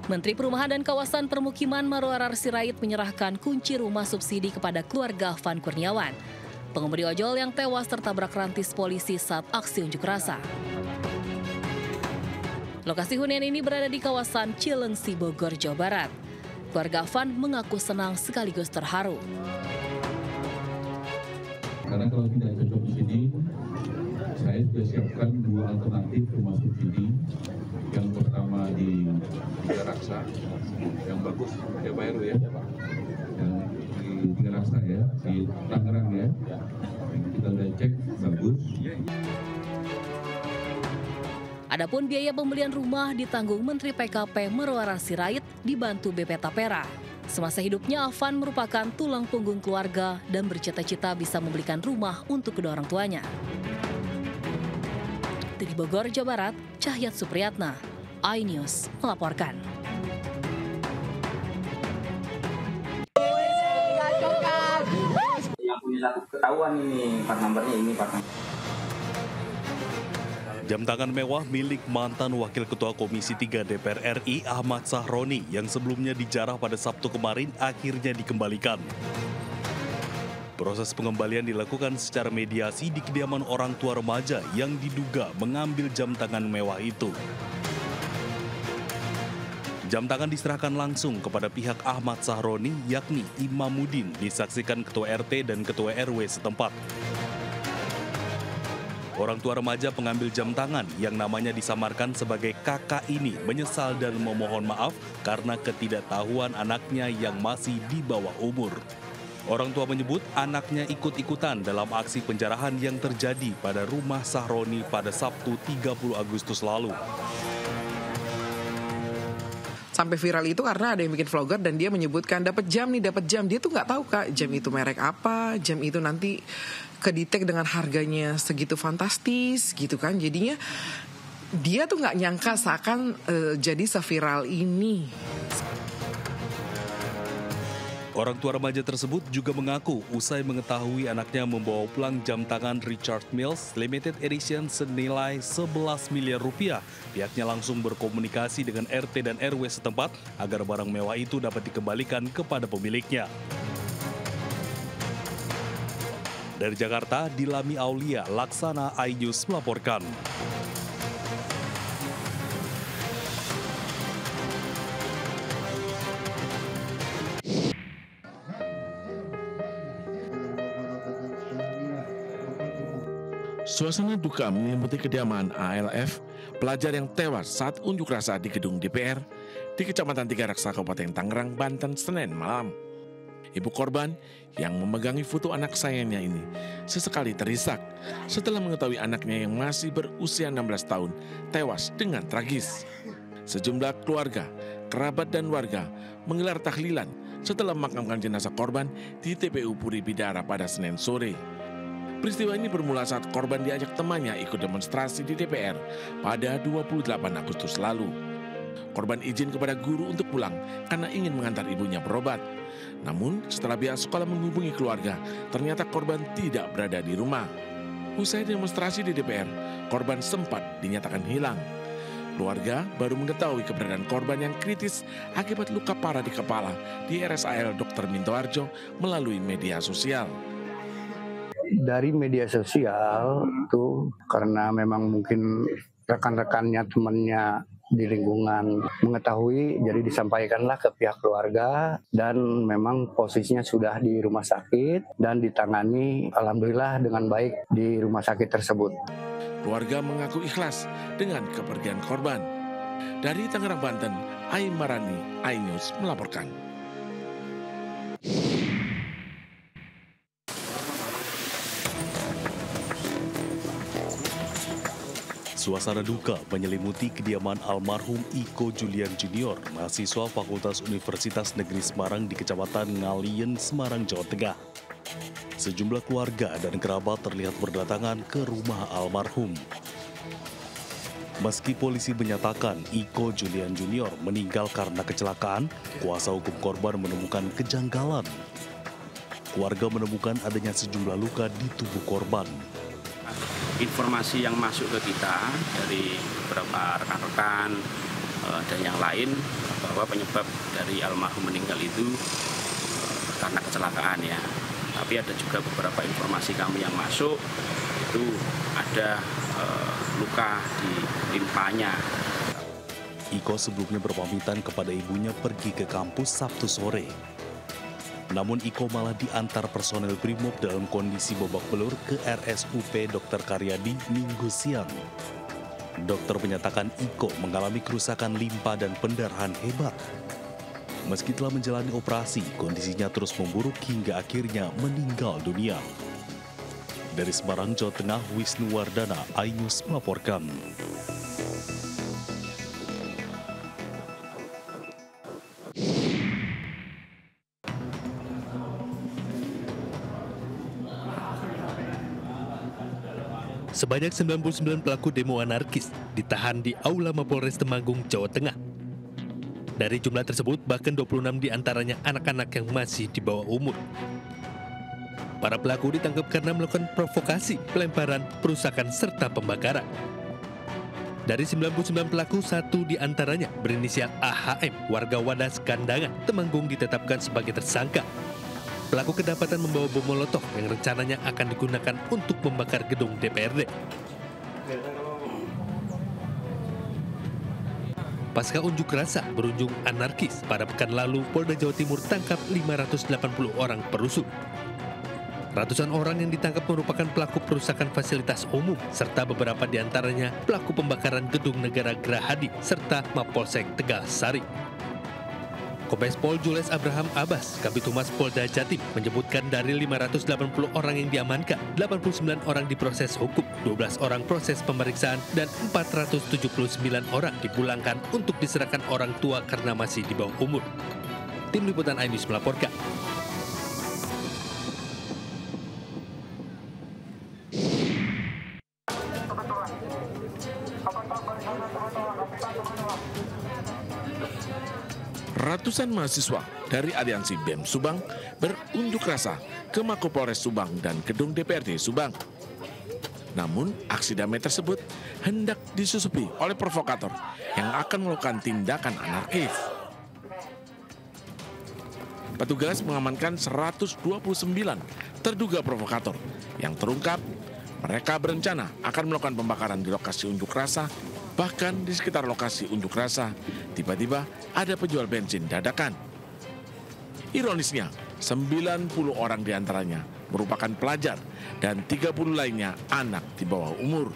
Menteri Perumahan dan Kawasan Permukiman Marwarar Sirait menyerahkan kunci rumah subsidi kepada keluarga Afan Kurniawan, pengemudi ojol yang tewas tertabrak rantis polisi saat aksi unjuk rasa. Lokasi hunian ini berada di kawasan Cilengsi, Bogor, Jawa Barat. Keluarga Afan mengaku senang sekaligus terharu. Karena kalau tidak cocok di sini, saya sudah siapkan 2 alternatif rumah subsidi. Yang pertama di Tiga Raksa, yang bagus, ya Pak Heru ya, yang di Tiga Raksa ya, di Tangerang ya, kita udah cek bagus. Adapun biaya pembelian rumah ditanggung Menteri PKP Marwarar Sirait dibantu BP Tapera. Semasa hidupnya, Afan merupakan tulang punggung keluarga dan bercita-cita bisa membelikan rumah untuk kedua orang tuanya. Dari Bogor, Jawa Barat, Cahyat Supriyatna, iNews melaporkan. Yang punya satu ketahuan ini, part nomornya ini, part nomor. Jam tangan mewah milik mantan Wakil Ketua Komisi 3 DPR RI Ahmad Sahroni yang sebelumnya dijarah pada Sabtu kemarin akhirnya dikembalikan. Proses pengembalian dilakukan secara mediasi di kediaman orang tua remaja yang diduga mengambil jam tangan mewah itu. Jam tangan diserahkan langsung kepada pihak Ahmad Sahroni, yakni Imamuddin, disaksikan Ketua RT dan Ketua RW setempat. Orang tua remaja pengambil jam tangan yang namanya disamarkan sebagai kakak ini menyesal dan memohon maaf karena ketidaktahuan anaknya yang masih di bawah umur. Orang tua menyebut anaknya ikut-ikutan dalam aksi penjarahan yang terjadi pada rumah Sahroni pada Sabtu 30 Agustus lalu. Sampai viral itu karena ada yang bikin vlogger dan dia menyebutkan dapat jam nih, dapat jam. Dia tuh nggak tahu Kak, jam itu merek apa, jam itu nanti kedetek dengan harganya segitu fantastis gitu kan. Jadinya dia tuh nggak nyangka seakan jadi seviral ini. Orang tua remaja tersebut juga mengaku usai mengetahui anaknya membawa pulang jam tangan Richard Mille Limited Edition senilai 11 miliar rupiah. Pihaknya langsung berkomunikasi dengan RT dan RW setempat agar barang mewah itu dapat dikembalikan kepada pemiliknya. Dari Jakarta, Dilami Aulia, Laksana iNews melaporkan. Suasana duka menyelimuti kediaman ALF, pelajar yang tewas saat unjuk rasa di gedung DPR di Kecamatan Tiga Raksa, Kabupaten Tangerang, Banten, Senin malam. Ibu korban yang memegangi foto anak sayangnya ini sesekali terisak setelah mengetahui anaknya yang masih berusia 16 tahun tewas dengan tragis. Sejumlah keluarga, kerabat dan warga menggelar tahlilan setelah memakamkan jenazah korban di TPU Puri Bidara pada Senin sore. Peristiwa ini bermula saat korban diajak temannya ikut demonstrasi di DPR pada 28 Agustus lalu. Korban izin kepada guru untuk pulang karena ingin mengantar ibunya berobat. Namun setelah pihak sekolah menghubungi keluarga, ternyata korban tidak berada di rumah. Usai demonstrasi di DPR, korban sempat dinyatakan hilang. Keluarga baru mengetahui keberadaan korban yang kritis akibat luka parah di kepala di RSAL Dr. Minto Harjo melalui media sosial. Dari media sosial itu karena memang mungkin rekan-rekannya, temannya di lingkungan mengetahui, jadi disampaikanlah ke pihak keluarga dan memang posisinya sudah di rumah sakit dan ditangani alhamdulillah dengan baik di rumah sakit tersebut. Keluarga mengaku ikhlas dengan kepergian korban. Dari Tangerang, Banten, Ai Marani, iNews melaporkan. Suasana duka menyelimuti kediaman almarhum Iko Julian Junior, mahasiswa Fakultas Universitas Negeri Semarang di Kecamatan Ngalian, Semarang, Jawa Tengah. Sejumlah keluarga dan kerabat terlihat berdatangan ke rumah almarhum. Meski polisi menyatakan Iko Julian Junior meninggal karena kecelakaan, kuasa hukum korban menemukan kejanggalan. Keluarga menemukan adanya sejumlah luka di tubuh korban. Informasi yang masuk ke kita dari beberapa rekan-rekan dan yang lain, bahwa penyebab dari almarhum meninggal itu karena kecelakaan ya. Tapi ada juga beberapa informasi kami yang masuk, itu ada luka di limpahnya. Iko sebelumnya berpamitan kepada ibunya pergi ke kampus Sabtu sore. Namun Iko malah diantar personel Brimob dalam kondisi babak belur ke RSUP Dr. Karyadi Minggu siang. Dokter menyatakan Iko mengalami kerusakan limpa dan pendarahan hebat. Meski telah menjalani operasi, kondisinya terus memburuk hingga akhirnya meninggal dunia. Dari Semarang, Jawa Tengah, Wisnu Wardana, iNews melaporkan. Sebanyak 99 pelaku demo anarkis ditahan di Aula Mapolres Temanggung, Jawa Tengah. Dari jumlah tersebut, bahkan 26 diantaranya anak-anak yang masih di bawah umur. Para pelaku ditangkap karena melakukan provokasi, pelemparan, perusakan, serta pembakaran. Dari 99 pelaku, 1 diantaranya berinisial AHM, warga Wadas Kandangan, Temanggung ditetapkan sebagai tersangka. Pelaku kedapatan membawa bom molotov yang rencananya akan digunakan untuk membakar gedung DPRD. Pasca unjuk rasa berujung anarkis, pada pekan lalu Polda Jawa Timur tangkap 580 orang perusuh. Ratusan orang yang ditangkap merupakan pelaku perusakan fasilitas umum, serta beberapa diantaranya pelaku pembakaran gedung negara Gerahadi, serta Mapolsek Tegal Sari. Kombes Pol Jules Abraham Abbas, Kabid Humas Polda Jatim, menyebutkan dari 580 orang yang diamankan, 89 orang diproses hukum, 12 orang proses pemeriksaan, dan 479 orang dipulangkan untuk diserahkan orang tua karena masih di bawah umur. Tim Liputan iNews melaporkan. Ratusan mahasiswa dari Aliansi BEM Subang berunjuk rasa ke Mapolres Subang dan gedung DPRD Subang. Namun, aksi damai tersebut hendak disusupi oleh provokator yang akan melakukan tindakan anarkis. Petugas mengamankan 129 terduga provokator yang terungkap mereka berencana akan melakukan pembakaran di lokasi unjuk rasa. Bahkan di sekitar lokasi unjuk rasa, tiba-tiba ada penjual bensin dadakan. Ironisnya, 90 orang diantaranya merupakan pelajar dan 30 lainnya anak di bawah umur.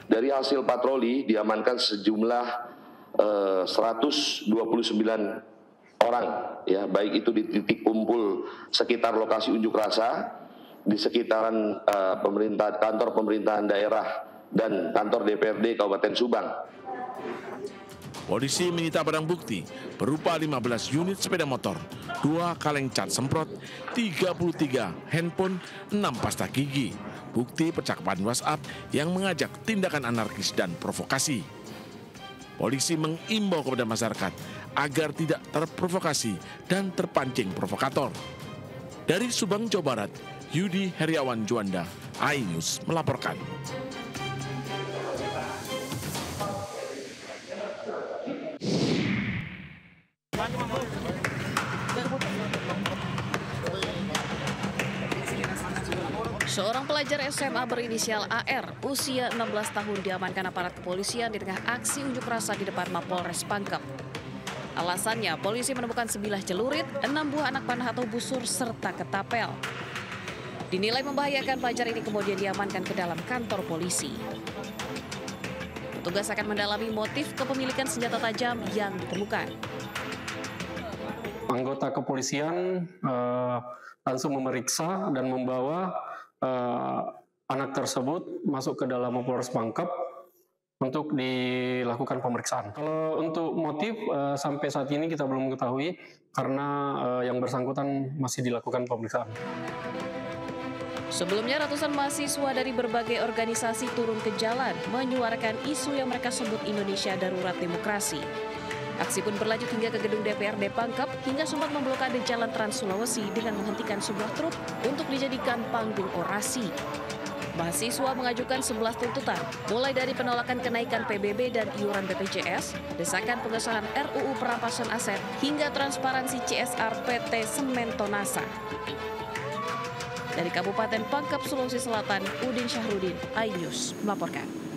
Dari hasil patroli diamankan sejumlah 129 orang, ya, baik itu di titik kumpul sekitar lokasi unjuk rasa, di sekitaran kantor pemerintahan daerah dan kantor DPRD Kabupaten Subang. Polisi menyita barang bukti berupa 15 unit sepeda motor, 2 kaleng cat semprot, 33 handphone, 6 pasta gigi, bukti percakapan WhatsApp yang mengajak tindakan anarkis dan provokasi. Polisi mengimbau kepada masyarakat agar tidak terprovokasi dan terpancing provokator. Dari Subang, Jawa Barat, Yudi Heriawan Juanda, iNews melaporkan. Seorang pelajar SMA berinisial AR, usia 16 tahun diamankan aparat kepolisian di tengah aksi unjuk rasa di depan Mapolres Pangkep. Alasannya, polisi menemukan sebilah celurit, 6 buah anak panah atau busur, serta ketapel. Dinilai membahayakan, pelajar ini kemudian diamankan ke dalam kantor polisi. Petugas akan mendalami motif kepemilikan senjata tajam yang ditemukan. Anggota kepolisian langsung memeriksa dan membawa anak tersebut masuk ke dalam Mapolres Pangkep untuk dilakukan pemeriksaan. Kalau untuk motif sampai saat ini kita belum mengetahui karena yang bersangkutan masih dilakukan pemeriksaan. Sebelumnya ratusan mahasiswa dari berbagai organisasi turun ke jalan menyuarakan isu yang mereka sebut Indonesia Darurat Demokrasi. Aksi pun berlanjut hingga ke gedung DPRD Pangkep hingga sempat memblokade jalan Trans Sulawesi dengan menghentikan sebuah truk untuk dijadikan panggung orasi. Mahasiswa mengajukan 11 tuntutan, mulai dari penolakan kenaikan PBB dan iuran BPJS, desakan pengesahan RUU perampasan aset, hingga transparansi CSR PT Semen Tonasa. Dari Kabupaten Pangkep, Sulawesi Selatan, Udin Syahrudin, iNews melaporkan.